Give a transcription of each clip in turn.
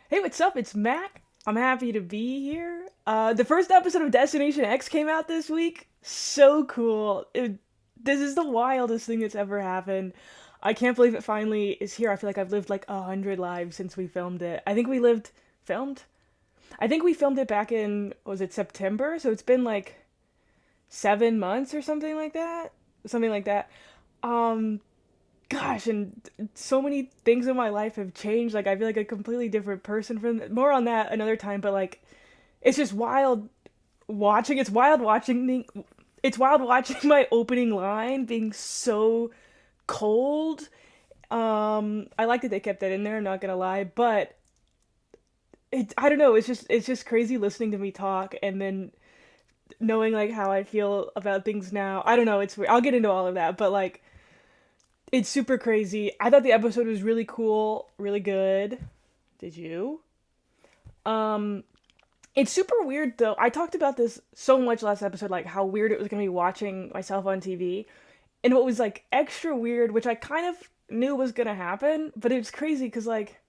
Hey, what's up? It's Mack. I'm happy to be here. The first episode of Destination X came out this week. So cool. This is the wildest thing that's ever happened. I can't believe it finally is here. I feel like I've lived like 100 lives since we filmed it. Filmed? I think we filmed it back in, was it September? So it's been like 7 months or something like that. Something like that. Um, Gosh, and so many things in my life have changed. Like I feel like a completely different person from more on that another time, but like it's just wild watching. It's wild watching my opening line being so cold. I like that they kept that in there, I'm not gonna lie, but I don't know, it's just crazy listening to me talk and then knowing like how I feel about things now. I don't know, it's weird. I'll get into all of that, but like it's super crazy. I thought the episode was really cool, really good. Did you? Um, it's super weird though. I talked about this so much last episode, like how weird it was gonna be watching myself on TV. And what was like extra weird, which I kind of knew was gonna happen, but it's crazy because like,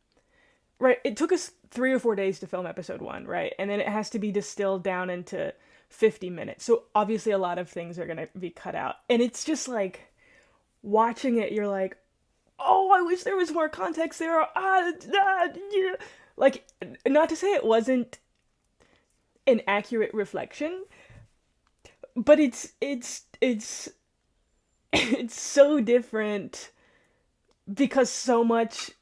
right, it took us 3 or 4 days to film episode one, right? And then it has to be distilled down into 50 minutes. So obviously a lot of things are gonna be cut out. And it's just like watching it, you're like, oh, I wish there was more context there. Yeah. Like, not to say it wasn't an accurate reflection, but it's it's so different because so much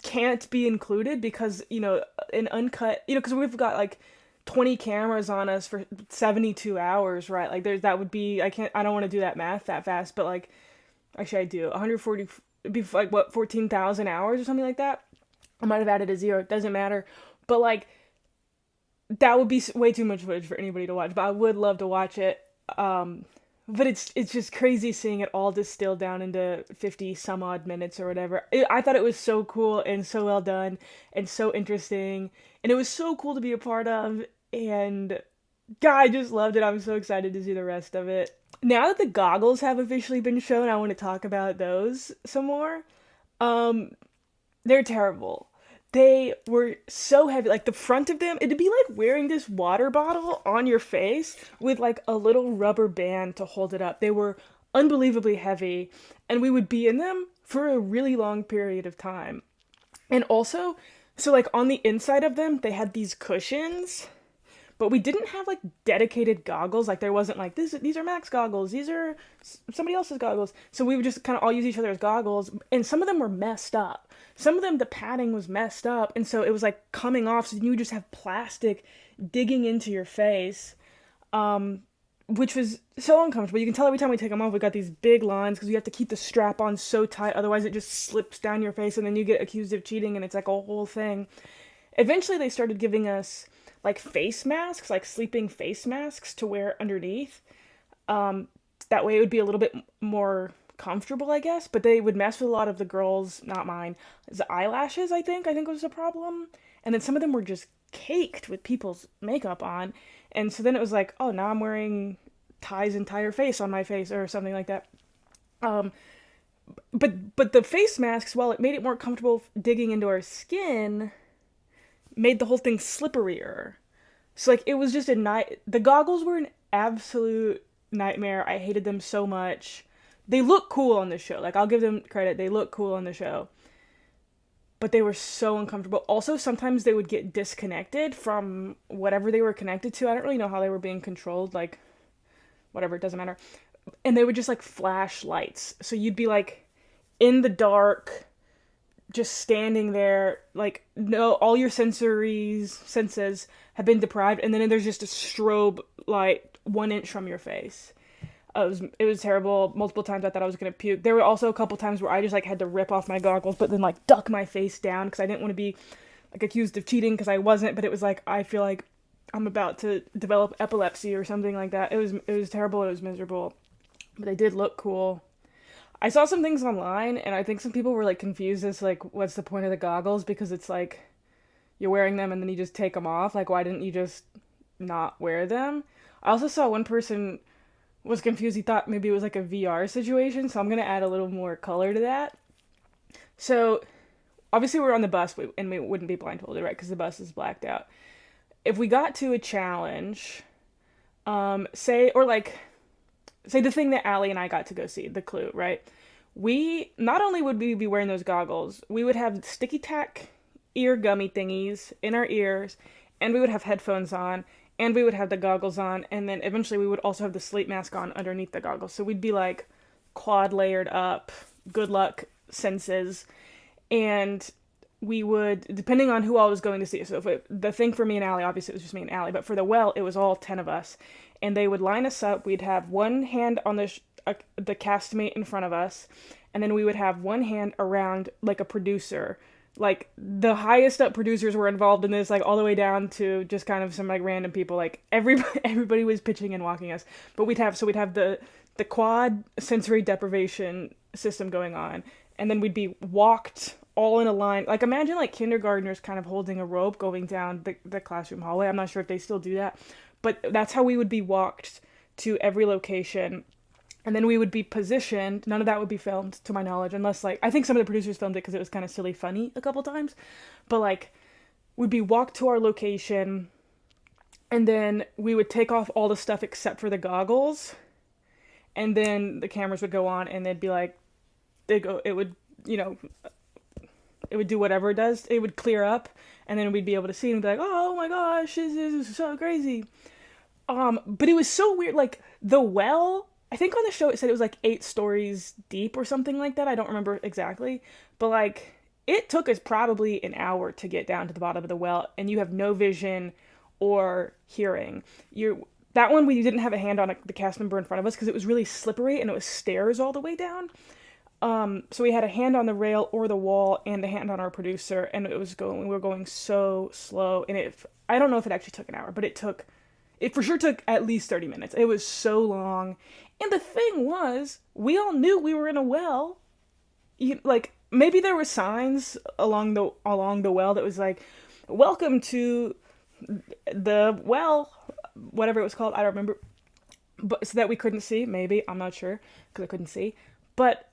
can't be included because an uncut, because we've got like 20 cameras on us for 72 hours, right? Like that would be, I don't want to do that math that fast, but like actually I do 140, it'd be like what, 14,000 hours or something like that. I might have added a zero, it doesn't matter, but like that would be way too much footage for anybody to watch, but I would love to watch it. But it's just crazy seeing it all distilled down into 50 some odd minutes or whatever. I thought it was so cool and so well done and so interesting, and it was so cool to be a part of, and God, I just loved it. I'm so excited to see the rest of it. Now that the goggles have officially been shown, I want to talk about those some more. Um, they're terrible. They were so heavy. Like the front of them, it'd be like wearing this water bottle on your face with like a little rubber band to hold it up. They were unbelievably heavy, and we would be in them for a really long period of time. And also, so like on the inside of them, they had these cushions, but we didn't have like dedicated goggles. Like there wasn't like these are Max goggles, these are somebody else's goggles. So we would just kind of all use each other's goggles, and some of them were messed up. Some of them the padding was messed up, and so it was like coming off. So you would just have plastic digging into your face, um, which was so uncomfortable. You can tell every time we take them off, we got these big lines because we have to keep the strap on so tight, otherwise it just slips down your face, and then you get accused of cheating, and it's like a whole thing. Eventually, they started giving us like face masks, like sleeping face masks to wear underneath. Um, that way it would be a little bit more comfortable, I guess. But they would mess with a lot of the girls, not mine. The eyelashes, I think was a problem. And then some of them were just caked with people's makeup on. And so then it was like, oh, now I'm wearing Ty's entire face on my face or something like that. Um, but the face masks, while it made it more comfortable digging into our skin, made the whole thing slipperier. So like it was just a night. The goggles were an absolute nightmare. I hated them so much. They look cool on the show. Like I'll give them credit. They look cool on the show. But they were so uncomfortable. Also, sometimes they would get disconnected from whatever they were connected to. I don't really know how they were being controlled. Like whatever, it doesn't matter. And they would just like flash lights. So you'd be like in the dark, just standing there, like no, all your senses have been deprived, and then there's just a strobe light 1 inch from your face. It was terrible. Multiple times I thought I was gonna puke. There were also a couple times where I just like had to rip off my goggles, but then like duck my face down because I didn't want to be like accused of cheating because I wasn't. But it was like I feel like I'm about to develop epilepsy or something like that. It was terrible. It was miserable, but they did look cool. I saw some things online, and I think some people were like confused as like, what's the point of the goggles? Because it's like you're wearing them and then you just take them off. Like, why didn't you just not wear them? I also saw one person was confused. He thought maybe it was like a VR situation, so I'm gonna add a little more color to that. So obviously we're on the bus and we wouldn't be blindfolded, right? Because the bus is blacked out. If we got to a challenge, say, or like, say the thing that Allie and I got to go see, the Clue, right? We, not only would we be wearing those goggles, we would have sticky tack ear gummy thingies in our ears, and we would have headphones on, and we would have the goggles on, and then eventually we would also have the sleep mask on underneath the goggles. So we'd be like quad layered up, good luck senses, and we would, depending on who I was going to see. So the thing for me and Allie, obviously it was just me and Allie, but for the well, it was all 10 of us, and they would line us up. We'd have one hand on the castmate in front of us, and then we would have one hand around like a producer. Like the highest up producers were involved in this, like all the way down to just kind of some like random people. Like everybody was pitching and walking us. But we'd have the quad sensory deprivation system going on, and then we'd be walked all in a line. Like imagine like kindergartners kind of holding a rope going down the classroom hallway. I'm not sure if they still do that, but that's how we would be walked to every location. And then we would be positioned. None of that would be filmed, to my knowledge, unless, like, I think some of the producers filmed it because it was kind of silly funny a couple times. But, like, we'd be walked to our location, and then we would take off all the stuff except for the goggles, and then the cameras would go on, and they'd be like, it would, you know, it would do whatever it does. It would clear up, and then we'd be able to see it and be like, oh my gosh, this is so crazy. But it was so weird, like, the well, I think on the show it said it was like 8 stories deep or something like that. I don't remember exactly. But like it took us probably an hour to get down to the bottom of the well, and you have no vision or hearing. That one we didn't have a hand on the cast member in front of us because it was really slippery and it was stairs all the way down. So we had a hand on the rail or the wall and a hand on our producer, and we were going so slow, and I don't know if it actually took an hour, but it for sure took at least 30 minutes. It was so long. And the thing was, we all knew we were in a well. Like, maybe there were signs along the well that was like, welcome to the well, whatever it was called, I don't remember. But so that we couldn't see, maybe, I'm not sure, because I couldn't see. But,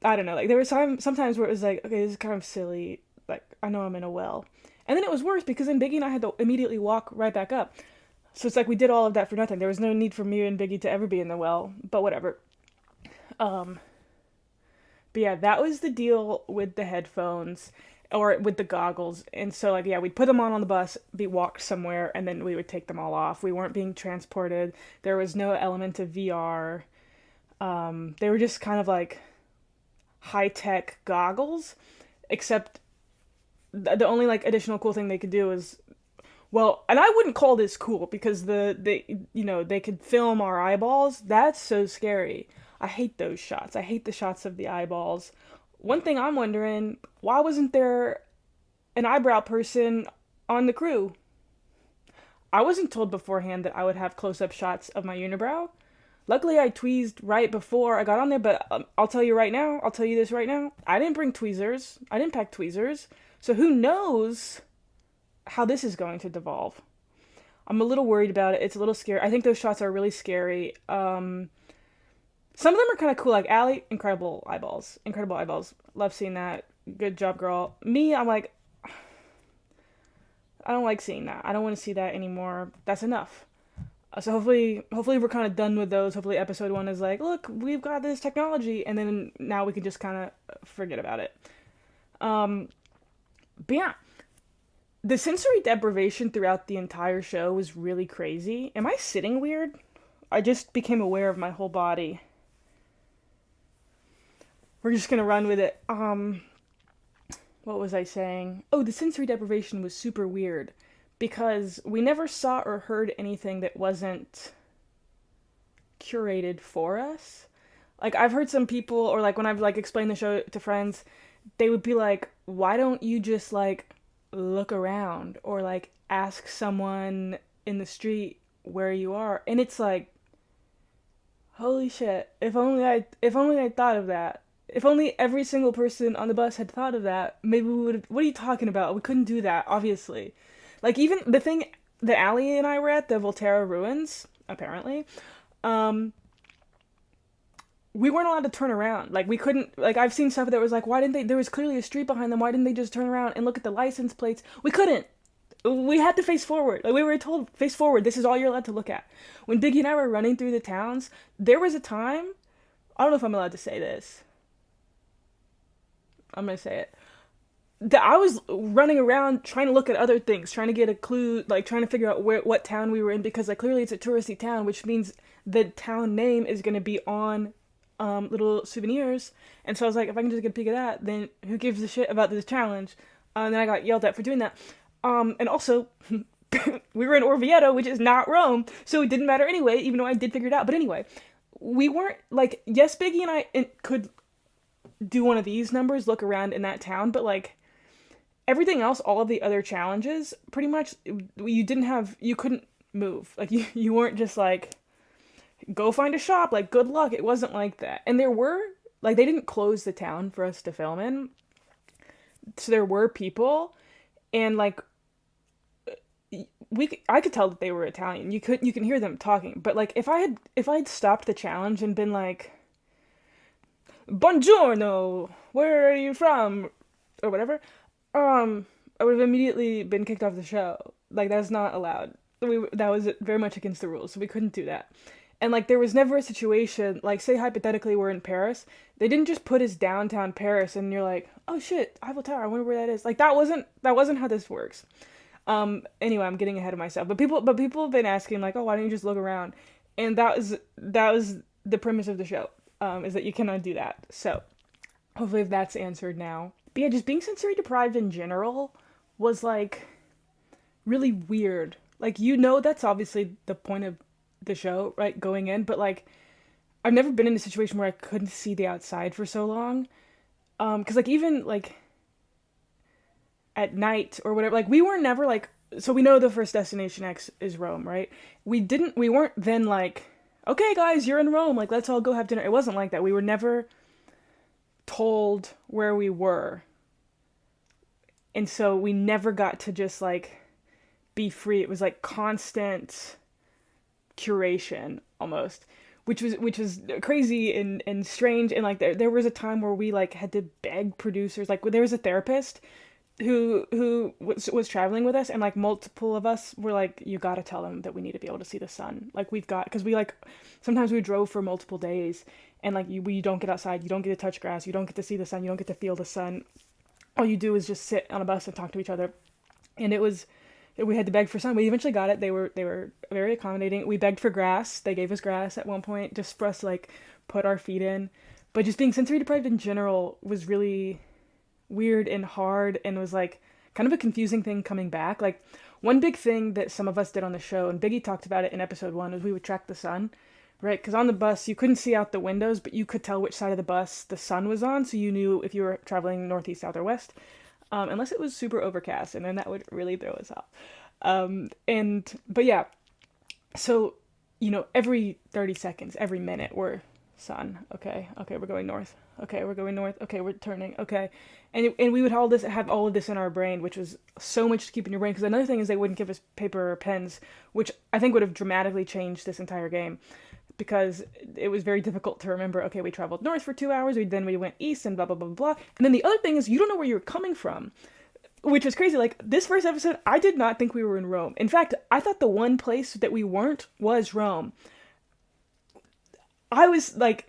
I don't know, like, there were sometimes where it was like, okay, this is kind of silly, like, I know I'm in a well. And then it was worse, because then Biggie and I had to immediately walk right back up. So it's like we did all of that for nothing. There was no need for me and Biggie to ever be in the well, but whatever. But yeah, that was the deal with the headphones or with the goggles. And so like, yeah, we'd put them on the bus, be walked somewhere, and then we would take them all off. We weren't being transported. There was no element of VR. They were just kind of like high-tech goggles, except the only like additional cool thing they could do is, well, and I wouldn't call this cool because they could film our eyeballs. That's so scary. I hate those shots. I hate the shots of the eyeballs. One thing I'm wondering, why wasn't there an eyebrow person on the crew? I wasn't told beforehand that I would have close-up shots of my unibrow. Luckily, I tweezed right before I got on there, but I'll tell you this right now, I didn't bring tweezers. I didn't pack tweezers. So who knows how this is going to devolve. I'm a little worried about it. It's a little scary. I think those shots are really scary. Some of them are kind of cool. Like Allie, incredible eyeballs. Incredible eyeballs. Love seeing that. Good job, girl. Me, I'm like, I don't like seeing that. I don't want to see that anymore. That's enough. So hopefully we're kind of done with those. Hopefully episode 1 is like, look, we've got this technology, and then now we can just kind of forget about it. But yeah. The sensory deprivation throughout the entire show was really crazy. Am I sitting weird? I just became aware of my whole body. We're just gonna run with it. What was I saying? Oh, the sensory deprivation was super weird because we never saw or heard anything that wasn't curated for us. Like, I've heard some people, or like when I've like explained the show to friends, they would be like, why don't you just like look around or like ask someone in the street where you are? And it's like, holy shit, if only I thought of that. If only every single person on the bus had thought of that, maybe we would have. What are you talking about? We couldn't do that, obviously. Like, even the thing that Allie and I were at, the Volterra ruins, apparently, we weren't allowed to turn around. Like, we couldn't, like, I've seen stuff that was like, why didn't they, there was clearly a street behind them, why didn't they just turn around and look at the license plates? We couldn't. We had to face forward. Like, we were told, face forward, this is all you're allowed to look at. When Biggie and I were running through the towns, there was a time, I don't know if I'm allowed to say this. I'm gonna say it. That I was running around trying to look at other things, trying to get a clue, like trying to figure out what town we were in, because like clearly it's a touristy town, which means the town name is going to be on little souvenirs. And so I was like, if I can just get a peek of that, then who gives a shit about this challenge? And then I got yelled at for doing that. And also, we were in Orvieto, which is not Rome, so it didn't matter anyway, even though I did figure it out. But anyway, we weren't like, yes, Biggie and I could do one of these numbers, look around in that town, but like everything else, all of the other challenges, pretty much you couldn't move. Like you weren't just like, go find a shop, like good luck. It wasn't like that. And there were, like, they didn't close the town for us to film in. So there were people, and like I could tell that they were Italian. You can hear them talking. But like if I had stopped the challenge and been like, "Buongiorno, where are you from?" or whatever, I would have immediately been kicked off the show. Like, that's not allowed. That was very much against the rules, so we couldn't do that. And like there was never a situation, like say hypothetically we're in Paris, they didn't just put us downtown Paris and you're like, oh shit, Eiffel Tower, I wonder where that is. Like that wasn't how this works. Anyway, I'm getting ahead of myself. But people have been asking like, oh, why don't you just look around? And that was the premise of the show, is that you cannot do that. So hopefully that's answered now. But yeah, just being sensory deprived in general was like really weird. Like, that's obviously the point of the show, right, going in, but like I've never been in a situation where I couldn't see the outside for so long, because like even like at night or whatever, like we were never like, so we know the first destination X is Rome, right? We weren't then like, okay guys, you're in Rome, like let's all go have dinner. It wasn't like that. We were never told where we were, and so we never got to just like be free. It was like constant curation almost, which was crazy and strange. And like there was a time where we like had to beg producers, like there was a therapist who was traveling with us, and like multiple of us were like, you got to tell them that we need to be able to see the sun, like because we like sometimes we drove for multiple days, and like you don't get outside, you don't get to touch grass, you don't get to see the sun, you don't get to feel the sun. All you do is just sit on a bus and talk to each other. And we had to beg for sun. We eventually got it. They were very accommodating. We begged for grass. They gave us grass at one point just for us to like put our feet in. But just being sensory deprived in general was really weird and hard, and was like kind of a confusing thing coming back. Like one big thing that some of us did on the show, and Biggie talked about it in episode 1, was we would track the sun, right? Because on the bus you couldn't see out the windows, but you could tell which side of the bus the sun was on, so you knew if you were traveling northeast, south, or west. Unless it was super overcast, and then that would really throw us off. But yeah, so, every 30 seconds, every minute, we're sun. Okay, we're going north. Okay, we're going north. Okay, we're turning. Okay. And we would have all of this in our brain, which was so much to keep in your brain. Because another thing is they wouldn't give us paper or pens, which I think would have dramatically changed this entire game. Because it was very difficult to remember, okay, we traveled north for 2 hours, then we went east, and blah, blah, blah, blah. And then the other thing is, you don't know where you're coming from, which is crazy. Like, this first episode, I did not think we were in Rome. In fact, I thought the one place that we weren't was Rome. I was, like,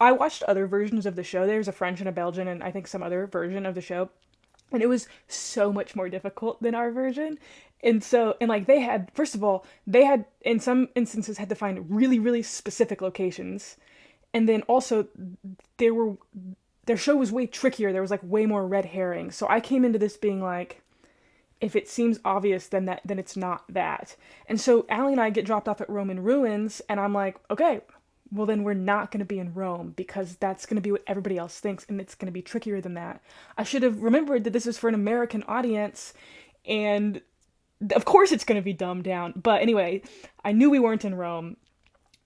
I watched other versions of the show. There's a French and a Belgian, and I think some other version of the show. And it was so much more difficult than our version. And like first of all, they had, in some instances, had to find really, really specific locations. And then also, their show was way trickier. There was like way more red herring. So I came into this being like, if it seems obvious, then it's not that. And so Allie and I get dropped off at Roman ruins, and I'm like, okay, well then we're not going to be in Rome, because that's going to be what everybody else thinks, and it's going to be trickier than that. I should have remembered that this is for an American audience, and of course it's going to be dumbed down. But anyway, I knew we weren't in Rome.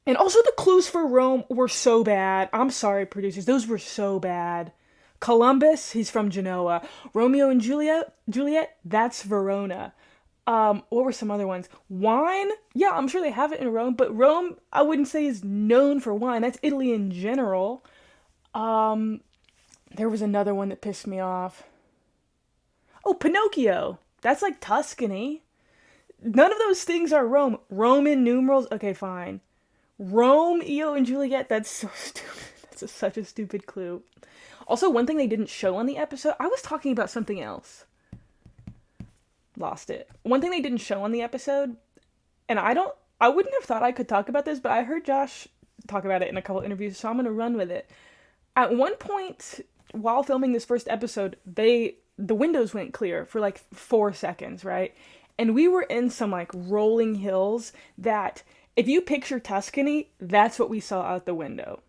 And also the clues for Rome were so bad. I'm sorry, producers. Those were so bad. Columbus, he's from Genoa. Romeo and Juliet, that's Verona. What were some other ones? Wine? Yeah, I'm sure they have it in Rome, but Rome, I wouldn't say is known for wine. That's Italy in general. Um, there was another one that pissed me off. Oh, Pinocchio. That's like Tuscany. None of those things are Rome. Roman numerals? Okay, fine. Romeo and Juliet? That's so stupid. Such a stupid clue. Also, one thing they didn't show on the episode, I was talking about something else. Lost it. One thing they didn't show on the episode, and I wouldn't have thought I could talk about this, but I heard Josh talk about it in a couple interviews, so I'm gonna run with it. At one point, while filming this first episode, the windows went clear for like 4 seconds, right? And we were in some like rolling hills that, if you picture Tuscany, that's what we saw out the window.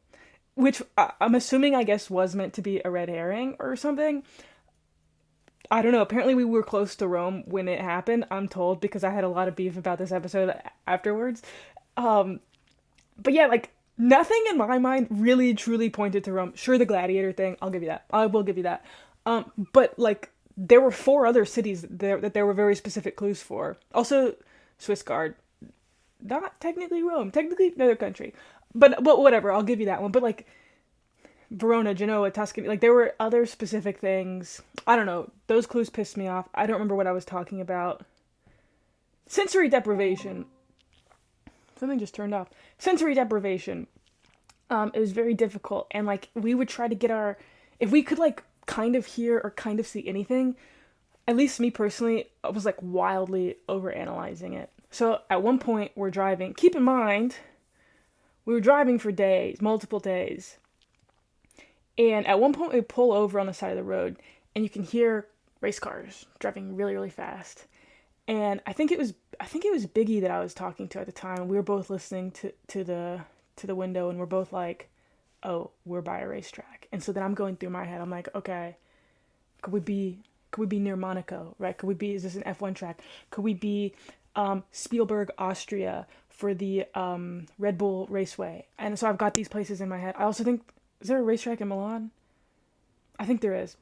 Which I'm assuming, I guess, was meant to be a red herring or something. I don't know. Apparently, we were close to Rome when it happened, I'm told, because I had a lot of beef about this episode afterwards. Um, but yeah, like, nothing in my mind really truly pointed to Rome. Sure, the gladiator thing, I'll give you that. I will give you that. But, like, there were four other cities there that there were very specific clues for. Also, Swiss Guard. Not technically Rome. Technically another country. But whatever, I'll give you that one. But, like, Verona, Genoa, Tuscany, like, there were other specific things. I don't know. Those clues pissed me off. I don't remember what I was talking about. Sensory deprivation. Something just turned off. Sensory deprivation. It was very difficult, and like we would try to get our, if we could like kind of hear or kind of see anything, at least me personally, I was like wildly overanalyzing it. So at one point we're driving. Keep in mind, we were driving for days, multiple days, and at one point we pull over on the side of the road, and you can hear race cars driving really really fast. And I think it was Biggie that I was talking to at the time. We were both listening to the window, and we're both like, "Oh, we're by a racetrack." And so then I'm going through my head. I'm like, "Okay, could we be near Monaco, right? Could we be? Is this an F1 track? Could we be Spielberg, Austria for the Red Bull Raceway?" And so I've got these places in my head. I also think, is there a racetrack in Milan? I think there is.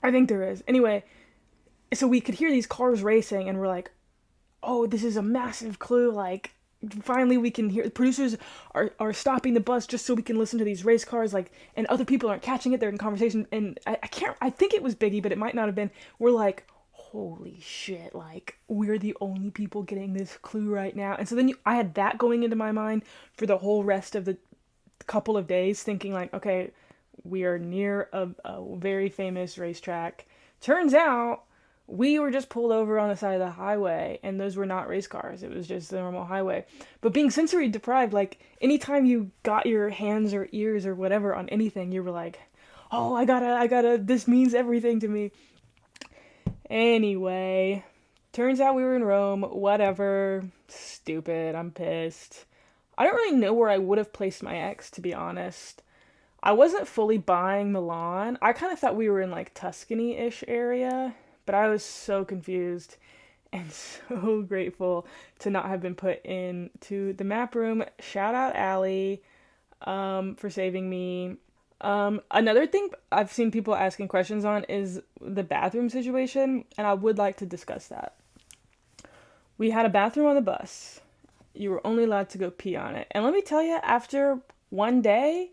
I think there is. Anyway, so we could hear these cars racing, and we're like, "Oh, this is a massive clue, like finally we can hear." The producers are stopping the bus just so we can listen to these race cars, like, and other people aren't catching it, they're in conversation, and I can't, I think it was Biggie, but it might not have been. We're like, holy shit, like, we're the only people getting this clue right now. And so then I had that going into my mind for the whole rest of the couple of days, thinking like, okay, we are near a very famous racetrack. Turns out we were just pulled over on the side of the highway, and those were not race cars. It was just the normal highway. But being sensory deprived, like, anytime you got your hands or ears or whatever on anything, you were like, "Oh, I gotta, this means everything to me." Anyway, turns out we were in Rome. Whatever. Stupid. I'm pissed. I don't really know where I would have placed my ex, to be honest. I wasn't fully buying Milan. I kind of thought we were in like Tuscany-ish area, but I was so confused and so grateful to not have been put into the map room. Shout out Allie, for saving me. Another thing I've seen people asking questions on is the bathroom situation, and I would like to discuss that. We had a bathroom on the bus. You were only allowed to go pee on it. And let me tell you, after one day,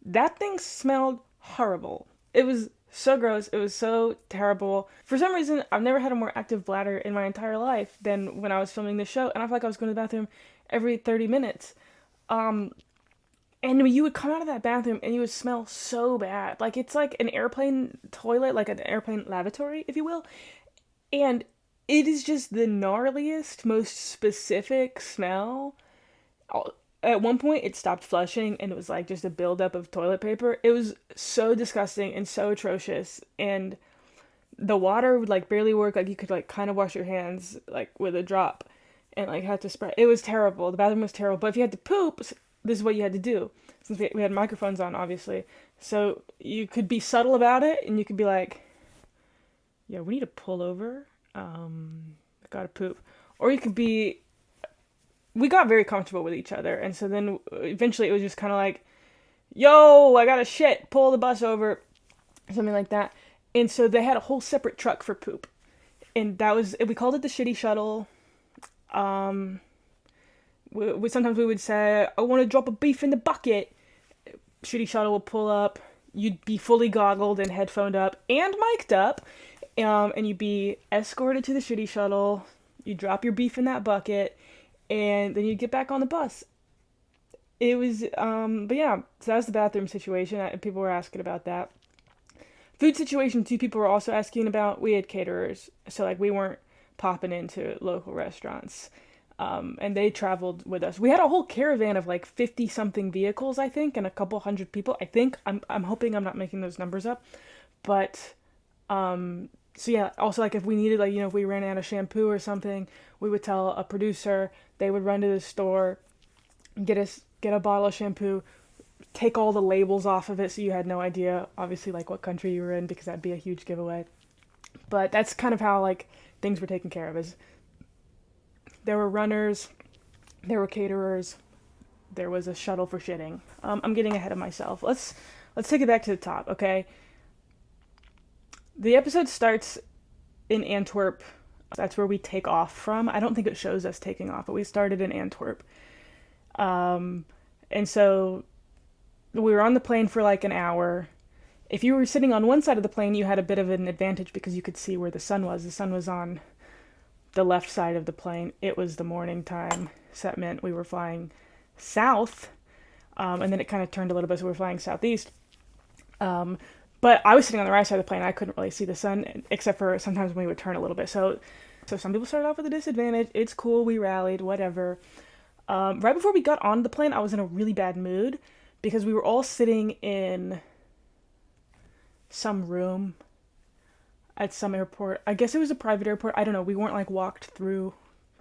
that thing smelled horrible. It was so gross. It was so terrible. For some reason, I've never had a more active bladder in my entire life than when I was filming this show, and I feel like I was going to the bathroom every 30 minutes. And you would come out of that bathroom and you would smell so bad. Like, it's like an airplane toilet, like an airplane lavatory, if you will. And it is just the gnarliest, most specific smell. At one point, it stopped flushing, and it was like just a buildup of toilet paper. It was so disgusting and so atrocious. And the water would like barely work. Like, you could like kind of wash your hands like with a drop and like had to spray. It was terrible. The bathroom was terrible. But if you had to poop, this is what you had to do. Since we had microphones on, obviously. So you could be subtle about it, and you could be like, "Yeah, we need to pull over. I gotta poop." Or you could be, we got very comfortable with each other, and so then eventually it was just kind of like, "Yo, I gotta shit, pull the bus over," something like that. And so they had a whole separate truck for poop. And we called it the shitty shuttle. Um, sometimes we would say, I want to drop a beef in the bucket. Shitty shuttle would pull up. You'd be fully goggled and headphoned up and mic'd up. And you'd be escorted to the shitty shuttle. You drop your beef in that bucket, and then you'd get back on the bus. It was, but yeah, so that was the bathroom situation. People were asking about that. Food situation too. People were also asking about. We had caterers, so like we weren't popping into local restaurants. And they traveled with us. We had a whole caravan of like 50 something vehicles, I think, and a couple hundred people. I think I'm hoping I'm not making those numbers up, but so yeah. Also, like if we needed, like, if we ran out of shampoo or something, we would tell a producer. They would run to the store, get a bottle of shampoo, take all the labels off of it, so you had no idea, obviously, like what country you were in, because that'd be a huge giveaway. But that's kind of how like things were taken care of. Is there were runners, there were caterers, there was a shuttle for shitting. I'm getting ahead of myself. Let's take it back to the top, okay? The episode starts in Antwerp. That's where we take off from. I don't think it shows us taking off, but we started in Antwerp. And so we were on the plane for like an hour. If you were sitting on one side of the plane, you had a bit of an advantage because you could see where the sun was. The sun was on the left side of the plane. It was the morning time, so that meant we were flying south, and then it kind of turned a little bit, so we were flying southeast. But I was sitting on the right side of the plane. I couldn't really see the sun, except for sometimes when we would turn a little bit. So some people started off with a disadvantage. It's cool. We rallied, whatever. Right before we got on the plane, I was in a really bad mood because we were all sitting in some room at some airport. I guess it was a private airport. I don't know. We weren't like walked through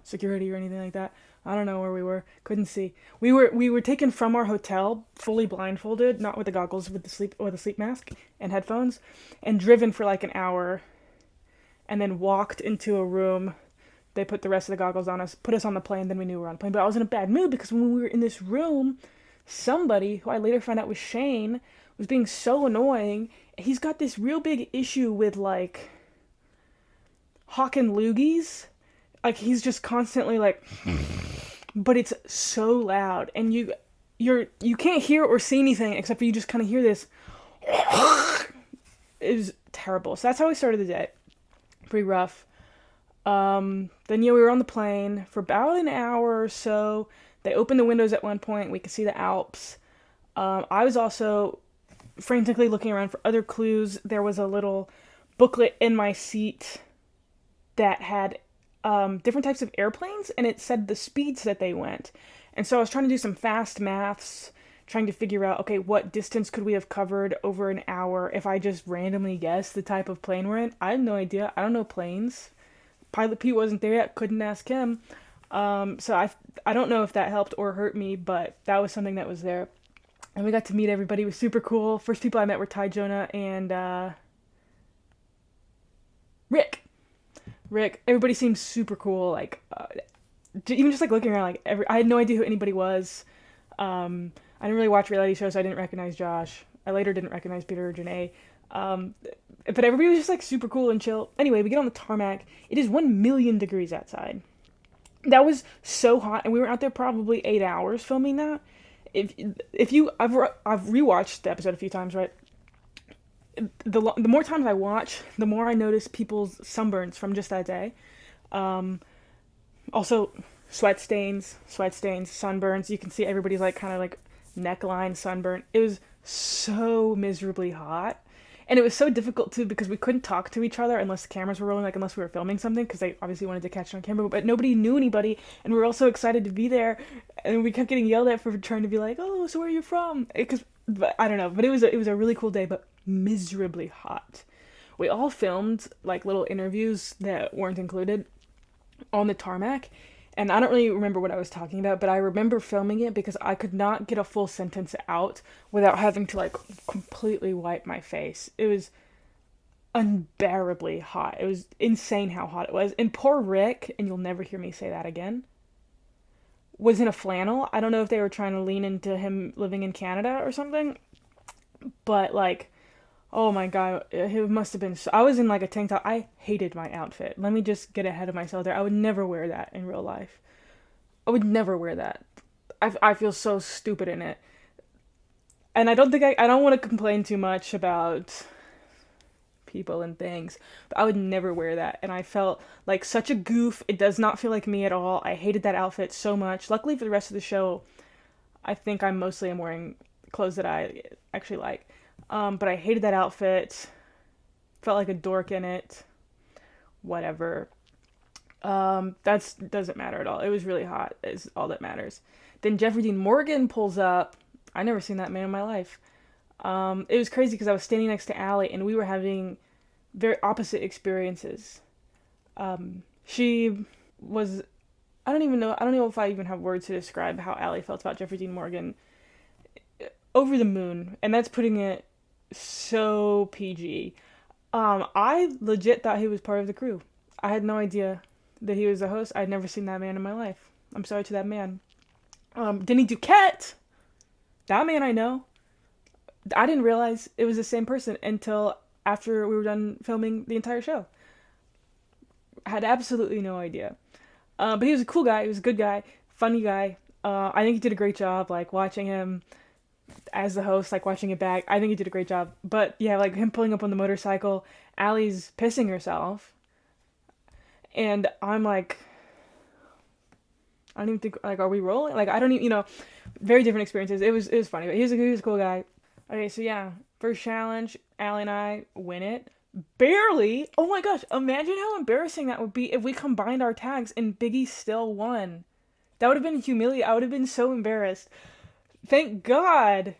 security or anything like that. I don't know where we were. Couldn't see. We were taken from our hotel fully blindfolded, not with the goggles, with the sleep mask and headphones, and driven for like an hour, and then walked into a room. They put the rest of the goggles on us, put us on the plane, then we knew we were on the plane. But I was in a bad mood because when we were in this room, somebody, who I later found out was Shane, was being so annoying. He's got this real big issue with like hawking loogies. Like he's just constantly like, but it's so loud, and you can't hear or see anything except for you just kind of hear this. It was terrible. So that's how we started the day. Pretty rough. Then we were on the plane for about an hour or so. They opened the windows at one point. We could see the Alps. I was also frantically looking around for other clues. There was a little booklet in my seat that had different types of airplanes, and it said the speeds that they went. And so I was trying to do some fast maths, trying to figure out, okay, what distance could we have covered over an hour if I just randomly guessed the type of plane we're in. I have no idea. I don't know planes. Pilot Pete wasn't there yet. Couldn't ask him. So I don't know if that helped or hurt me, but that was something that was there. And we got to meet everybody. It was super cool. First people I met were Ty Jonah and Rick. Everybody seemed super cool. Like even just like looking around, like I had no idea who anybody was. I didn't really watch reality shows, so I didn't recognize Josh. I later didn't recognize Peter or Janae. But everybody was just like super cool and chill. Anyway, we get on the tarmac. It is 1,000,000 degrees outside. That was so hot, and we were out there probably 8 hours filming that. I've rewatched the episode a few times, right? The more times I watch, the more I notice people's sunburns from just that day. Also, sweat stains, sunburns. You can see everybody's like kind of like neckline sunburn. It was so miserably hot. And it was so difficult too because we couldn't talk to each other unless the cameras were rolling, like unless we were filming something, because they obviously wanted to catch it on camera, but nobody knew anybody, and we were all so excited to be there, and we kept getting yelled at for trying to be like, oh, so where are you from? But I don't know, but it was a really cool day, but miserably hot. We all filmed like little interviews that weren't included on the tarmac, and I don't really remember what I was talking about, but I remember filming it because I could not get a full sentence out without having to like completely wipe my face. It was unbearably hot. It was insane how hot it was. And poor Rick, and you'll never hear me say that again, was in a flannel. I don't know if they were trying to lean into him living in Canada or something, but like Oh my god, it must have been. I was in like a tank top. I hated my outfit. Let me just get ahead of myself there. I would never wear that in real life. I would never wear that. I feel so stupid in it. And I don't want to complain too much about people and things, but I would never wear that. And I felt like such a goof. It does not feel like me at all. I hated that outfit so much. Luckily for the rest of the show, I think I mostly am wearing clothes that I actually like. But I hated that outfit. Felt like a dork in it. Whatever. That's doesn't matter at all. It was really hot. Is all that matters. Then Jeffrey Dean Morgan pulls up. I never seen that man in my life. It was crazy because I was standing next to Allie and we were having very opposite experiences. She was. I don't even know. I don't know if I even have words to describe how Allie felt about Jeffrey Dean Morgan. Over the moon, and that's putting it so PG. I legit thought he was part of the crew. I had no idea that he was the host. I'd never seen that man in my life. I'm sorry to that man. Denny Duquette, that man I know. I didn't realize it was the same person until after we were done filming the entire show. I had absolutely no idea. But he was a cool guy. He was a good guy, funny guy. I think he did a great job, like watching him as the host, like watching it back. I think he did a great job. But yeah, like him pulling up on the motorcycle, Allie's pissing herself, and I'm like, I don't even think like, are we rolling? Like I don't even, very different experiences. It was funny, but he was a cool guy. Okay, so yeah, first challenge, Allie and I win it. Barely. Oh my gosh, imagine how embarrassing that would be if we combined our tags and Biggie still won. That would have been humiliating. I would have been so embarrassed. Thank God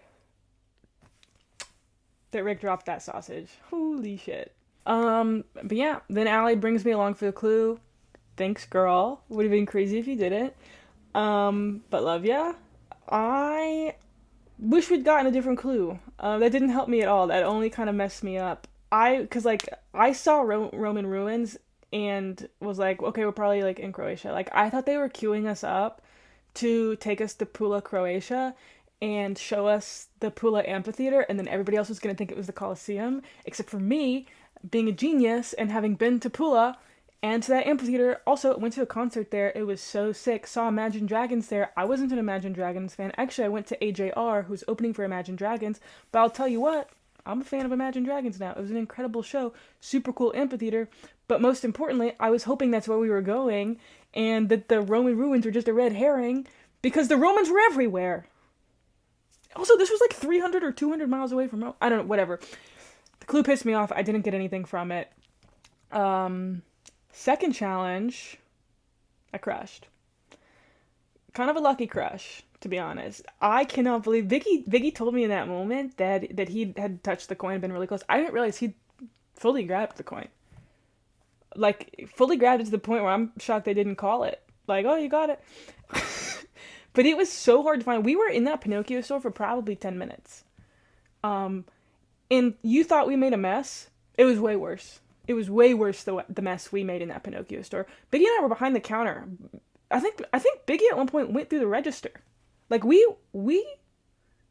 that Rick dropped that sausage. Holy shit. But yeah, then Allie brings me along for the clue. Thanks, girl. Would have been crazy if you didn't. But love ya. I wish we'd gotten a different clue. That didn't help me at all. That only kind of messed me up. Cause like, I saw Roman ruins and was like, okay, we're probably like in Croatia. Like, I thought they were queuing us up to take us to Pula, Croatia, and show us the Pula amphitheater, and then everybody else was gonna think it was the Colosseum, except for me, being a genius and having been to Pula and to that amphitheater. Also, went to a concert there. It was so sick. Saw Imagine Dragons there. I wasn't an Imagine Dragons fan. Actually, I went to AJR, who's opening for Imagine Dragons. But I'll tell you what, I'm a fan of Imagine Dragons now. It was an incredible show. Super cool amphitheater. But most importantly, I was hoping that's where we were going and that the Roman ruins were just a red herring because the Romans were everywhere. Also, this was like 300 or 200 miles away from Rome. I don't know, whatever. The clue pissed me off. I didn't get anything from it. Second challenge, I crushed. Kind of a lucky crush, to be honest. I cannot believe Vicky told me in that moment that he had touched the coin and been really close. I didn't realize he fully grabbed the coin. Like, fully grabbed it to the point where I'm shocked they didn't call it. Like, oh, you got it. But it was so hard to find. We were in that Pinocchio store for probably 10 minutes. And you thought we made a mess. It was way worse. It was way worse the mess we made in that Pinocchio store. Biggie and I were behind the counter. I think Biggie at one point went through the register. Like we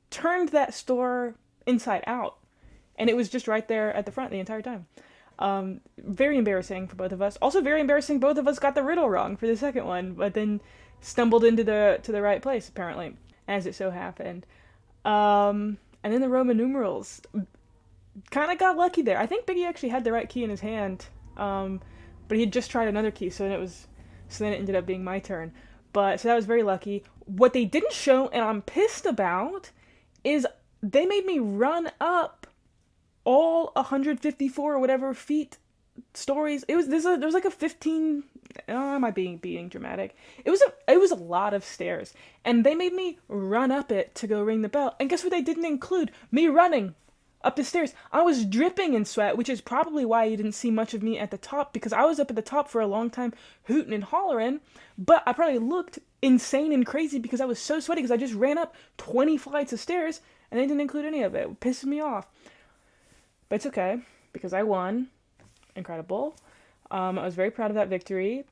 turned that store inside out, and it was just right there at the front the entire time. Very embarrassing for both of us. Also very embarrassing. Both of us got the riddle wrong for the second one, but then stumbled into the right place apparently, as it so happened. And then the Roman numerals. Kind of got lucky there. I think Biggie actually had the right key in his hand, but he had just tried another key, so then it ended up being my turn. But so that was very lucky. What they didn't show, and I'm pissed about, is they made me run up all 154 or whatever feet stories. There was like a 15. Oh, I might be being dramatic. It was a lot of stairs, and they made me run up it to go ring the bell. And guess what? They didn't include me running up the stairs. I was dripping in sweat, which is probably why you didn't see much of me at the top, because I was up at the top for a long time hooting and hollering, but I probably looked insane and crazy because I was so sweaty because I just ran up 20 flights of stairs and they didn't include any of it. It pisses me off. But it's okay, because I won. Incredible. I was very proud of that victory.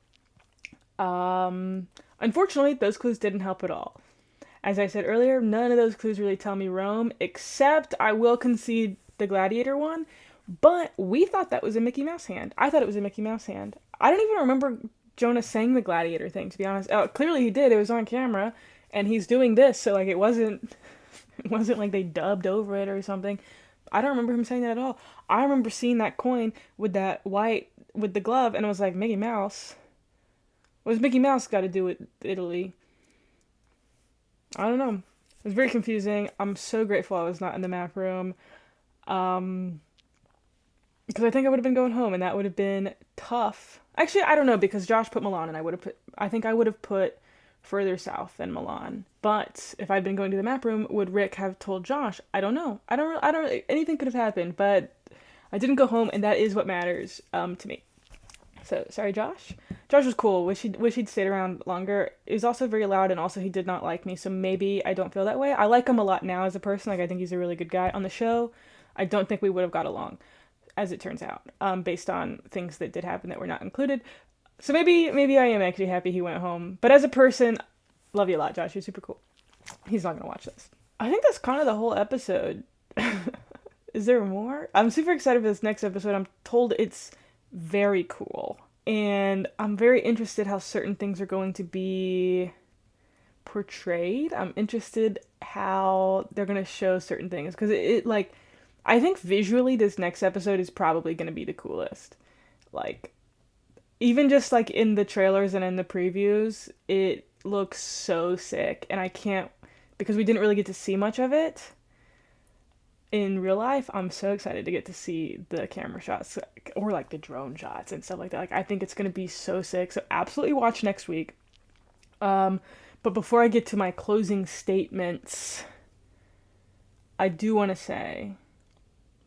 Unfortunately, those clues didn't help at all. As I said earlier, none of those clues really tell me Rome, except I will concede the gladiator one, but we thought that was a Mickey Mouse hand. I thought it was a Mickey Mouse hand. I don't even remember Jonah saying the gladiator thing, to be honest. Clearly he did. It was on camera, and he's doing this, so like it wasn't like they dubbed over it or something. I don't remember him saying that at all. I remember seeing that coin with that white with the glove, and it was like Mickey Mouse. What does Mickey Mouse got to do with Italy? I don't know. It was very confusing. I'm so grateful I was not in the Mack room. Because I think I would have been going home, and that would have been tough. Actually, I don't know, because Josh put Milan, and I think I would have put further south than Milan. But if I'd been going to the Mack room, would Rick have told Josh? I don't know. I don't. Anything could have happened, but I didn't go home, and that is what matters to me. So sorry, Josh. Josh was cool. Wish he'd stayed around longer. He was also very loud, and also he did not like me. So maybe I don't feel that way. I like him a lot now as a person. Like, I think he's a really good guy. On the show, I don't think we would have got along, as it turns out, based on things that did happen that were not included. So maybe I am actually happy he went home. But as a person, love you a lot, Josh. You're super cool. He's not gonna watch this. I think that's kind of the whole episode. Is there more? I'm super excited for this next episode. I'm told it's very cool. And I'm very interested how certain things are going to be portrayed. I'm interested how they're going to show certain things. Because it like, I think visually this next episode is probably going to be the coolest. Like, even just like in the trailers and in the previews, it looks so sick. And I can't, because we didn't really get to see much of it in real life, I'm so excited to get to see the camera shots or like the drone shots and stuff like that. Like, I think it's going to be so sick. So absolutely watch next week. But before I get to my closing statements, I do want to say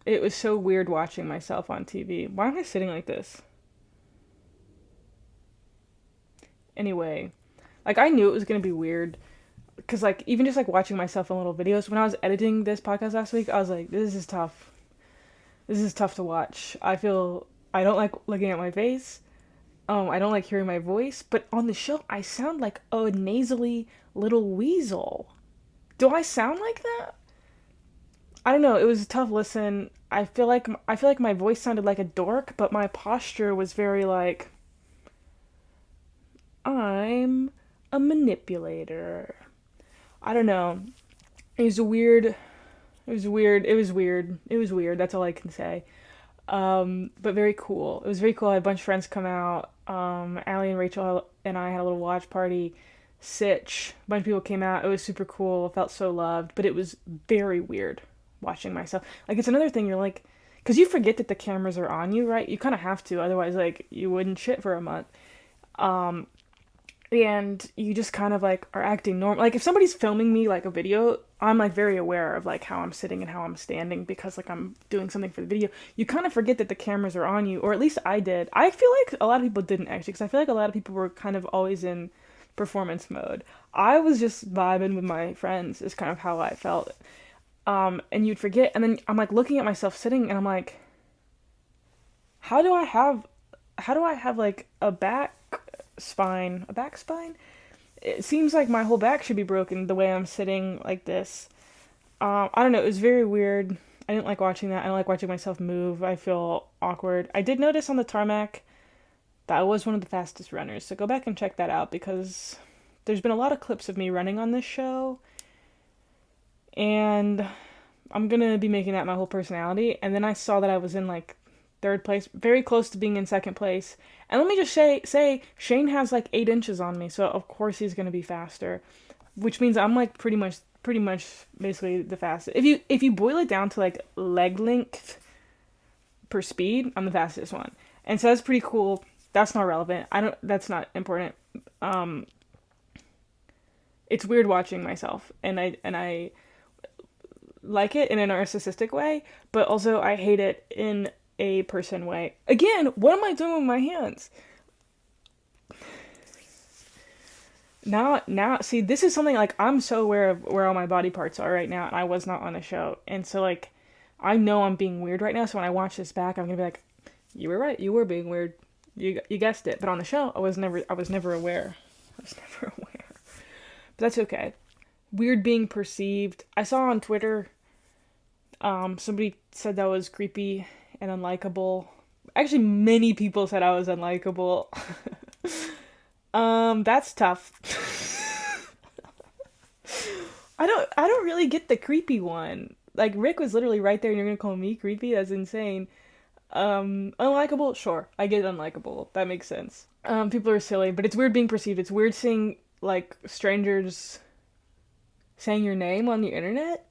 it was so weird watching myself on TV. Why am I sitting like this? Anyway, like, I knew it was going to be weird. Because, like, even just, like, watching myself in little videos, when I was editing this podcast last week, I was like, this is tough. This is tough to watch. I don't like looking at my face. I don't like hearing my voice. But on the show, I sound like a nasally little weasel. Do I sound like that? I don't know. It was a tough listen. I feel like my voice sounded like a dork, but my posture was very, like, I'm a manipulator. I don't know. It was weird. That's all I can say. But very cool. It was very cool. I had a bunch of friends come out. Allie and Rachel and I had a little watch party. Sitch. A bunch of people came out. It was super cool. I felt so loved. But it was very weird watching myself. Like, it's another thing. You're like, because you forget that the cameras are on you, right? You kind of have to. Otherwise, like, you wouldn't shit for a month. And you just kind of, like, are acting normal. Like, if somebody's filming me, like, a video, I'm, like, very aware of, like, how I'm sitting and how I'm standing because, like, I'm doing something for the video. You kind of forget that the cameras are on you, or at least I did. I feel like a lot of people didn't, actually, because I feel like a lot of people were kind of always in performance mode. I was just vibing with my friends is kind of how I felt. And you'd forget, and then I'm, like, looking at myself sitting, and I'm like, how do I have, like, a back spine? It seems like my whole back should be broken the way I'm sitting like this. I don't know, it was very weird. I didn't like watching that. I don't like watching myself move. I feel awkward. I did notice on the tarmac that I was one of the fastest runners, so go back and check that out, because there's been a lot of clips of me running on this show, and I'm gonna be making that my whole personality. And then I saw that I was in, like, third place, very close to being in second place. And let me just say Shane has like 8 inches on me, so of course he's gonna be faster, which means I'm like pretty much basically the fastest. If you boil it down to like leg length per speed, I'm the fastest one, and so that's pretty cool. That's not relevant. That's not important. It's weird watching myself, and I like it in a narcissistic way, but also I hate it in a person way. Again, what am I doing with my hands? Now, see, this is something, like, I'm so aware of where all my body parts are right now, and I was not on the show. And so, like, I know I'm being weird right now, so when I watch this back, I'm gonna be like, you were right, you were being weird. You guessed it. But on the show, I was never aware. But that's okay. Weird being perceived. I saw on Twitter, Somebody said that was creepy and unlikable. Actually, many people said I was unlikable. That's tough. I don't really get the creepy one. Like Rick was literally right there and you're gonna call me creepy? That's insane. Unlikable? Sure. I get unlikable. That makes sense. People are silly, but it's weird being perceived. It's weird seeing like strangers saying your name on the internet.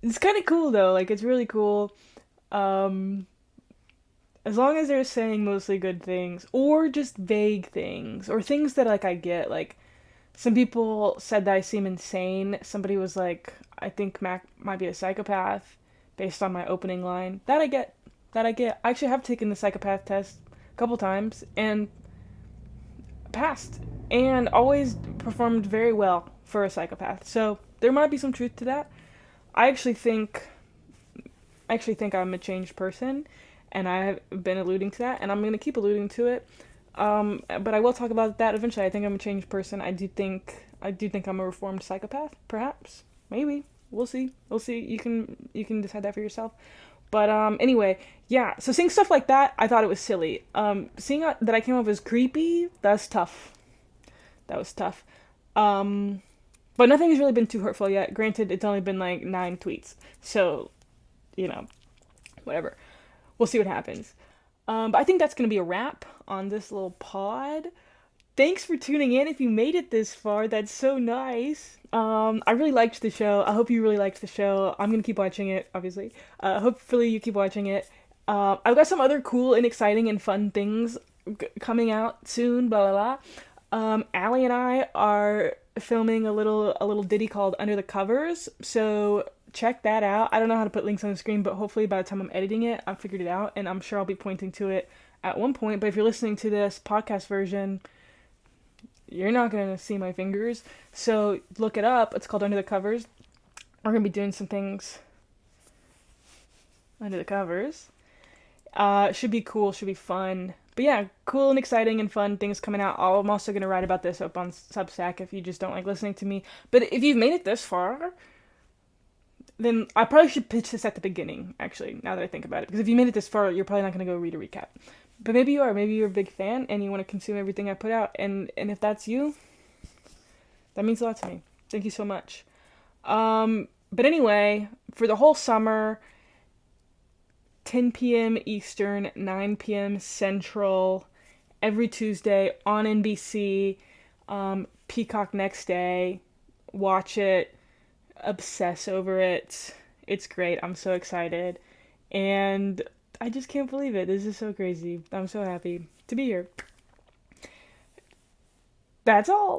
It's kind of cool though. Like it's really cool. Um, as long as they're saying mostly good things or just vague things or things that like I get. Like some people said that I seem insane. Somebody was like, I think Mac might be a psychopath based on my opening line. That I get. That I get. I actually have taken the psychopath test a couple times and passed and always performed very well for a psychopath. So there might be some truth to that. I actually think I'm a changed person, and I have been alluding to that, and I'm gonna keep alluding to it. But I will talk about that eventually. I think I'm a changed person. I do think I'm a reformed psychopath, perhaps. Maybe. We'll see. We'll see. You can decide that for yourself. But anyway, yeah. So seeing stuff like that, I thought it was silly. Seeing that I came off as creepy, that's tough. That was tough. Um, but nothing has really been too hurtful yet. Granted, it's only been like 9 tweets, so you know, whatever. We'll see what happens. But I think that's gonna be a wrap on this little pod. Thanks for tuning in. If you made it this far, that's so nice. I really liked the show. I hope you really liked the show. I'm gonna keep watching it, obviously. Hopefully you keep watching it. I've got some other cool and exciting and fun things coming out soon. Blah blah blah. Allie and I are filming a little ditty called Under the Covers. So check that out. I don't know how to put links on the screen, but hopefully by the time I'm editing it, I've figured it out, and I'm sure I'll be pointing to it at one point. But if you're listening to this podcast version, you're not gonna see my fingers. So look it up. It's called Under the Covers. We're gonna be doing some things under the covers. Should be cool, should be fun. But yeah, cool and exciting and fun things coming out. I'm also gonna write about this up on Substack if you just don't like listening to me. But if you've made it this far, then I probably should pitch this at the beginning, actually, now that I think about it. Because if you made it this far, you're probably not gonna go read a recap. But maybe you are. Maybe you're a big fan and you want to consume everything I put out. And if that's you, that means a lot to me. Thank you so much. But anyway, for the whole summer, 10 p.m. Eastern, 9 p.m. Central, every Tuesday on NBC, Peacock next day. Watch it, obsess over it. It's great. I'm so excited. And I just can't believe it. This is so crazy. I'm so happy to be here. That's all.